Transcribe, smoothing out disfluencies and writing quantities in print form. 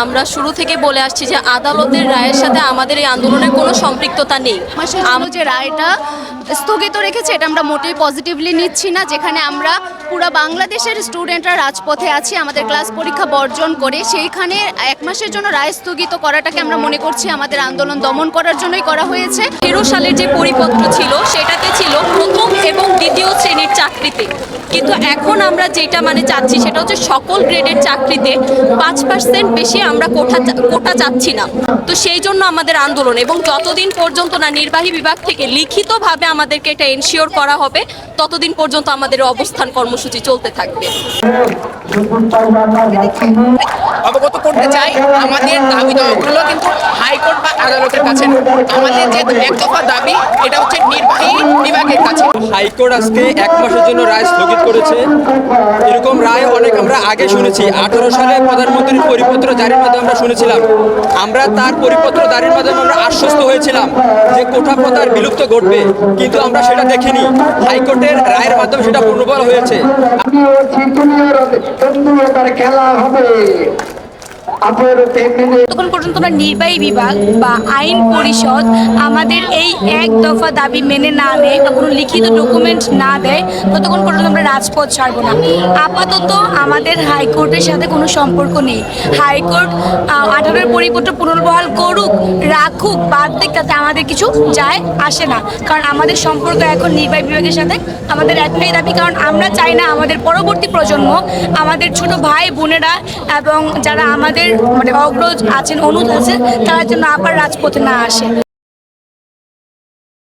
আমরা শুরু থেকে বলে আসছি যে আদালতের রায়ের সাথে আমাদের এই আন্দোলনের কোনো সম্পৃক্ততা নেই। আমরা যে রায়টা স্থগিত রেখেছে এটা আমরা মোটেই পজিটিভলি নিচ্ছি না, যেখানে আমরা পুরো বাংলাদেশের স্টুডেন্টরা রাজপথে আছি আমাদের ক্লাস পরীক্ষা বর্জন করে, সেইখানে 1 মাসের জন্য রায় স্থগিত করাটাকে আমরা মনে করছি আমাদের আন্দোলন দমন করার জন্যই করা হয়েছে। 13 সালের যে পরিপত্র ছিল সেটাতে ছিল প্রথম এবং দ্বিতীয় শ্রেণীর চাকরিতে, কিন্তু এখন আমরা যেটা চাচ্ছি সেটা হচ্ছে সকল গ্রেডের চাকরিতে 5% বেশি আমরা কোটা চাচ্ছি না। তো সেই জন্য আমাদের আন্দোলন, এবং যতদিন পর্যন্ত না নির্বাহী বিভাগ থেকে লিখিতভাবে আমাদেরকে এটা এনশিওর করা হবে ততদিন পর্যন্ত আমাদের অবস্থান কর্মসূচি চলতে থাকবে। অবগত করতে চাই আমাদের দাবি দেওয়াগুলো কিন্তু হাইকোর্ট বা আদালতের কাছে না। আমাদের যে এক দফা দাবি এটা হচ্ছে নির্বাহী বিভাগের কাছে। হাইকোর্ট আজকে 1 মাসের জন্য রায় স্থগিত করেছে। এরকম রায় অনেক আমরা আগে শুনেছি। 18 সালে প্রধানমন্ত্রীর পরিপত্র জারির মাধ্যমে আমরা শুনেছিলাম। আমরা তার পরিপত্র জারির মাধ্যমে আমরা আশ্বস্ত হয়েছিলাম যে কোটা প্রথার বিলুপ্ত ঘটবে, কিন্তু আমরা সেটা দেখিনি। হাইকোর্টের রায়ের মাধ্যমে সেটা পুনর্বহাল হয়েছে। খেলা হবে তখন পর্যন্ত আমরা নির্বাহী বিভাগ বা আইন পরিষদ আমাদের এই এক দফা দাবি মেনে না নেয় বা কোনো লিখিত ডকুমেন্ট না দেয় ততক্ষণ পর্যন্ত আমরা রাজপথ ছাড়বো না। আপাতত আমাদের হাইকোর্টের সাথে কোনো সম্পর্ক নেই। হাইকোর্ট 18 পরিপত্র পুনর্বহাল করুক, রাখুক, বাদ দিক, তাতে আমাদের কিছু যায় আসে না। কারণ আমাদের সম্পর্ক এখন নির্বাহী বিভাগের সাথে আমাদের একটাই দাবি, কারণ আমরা চাই না আমাদের পরবর্তী প্রজন্ম, আমাদের ছোট ভাই বোনেরা এবং যারা আমাদের অগ্রজ আছেন, অনুজ আছেন, তারা যেন আবার রাজপথে না আসে।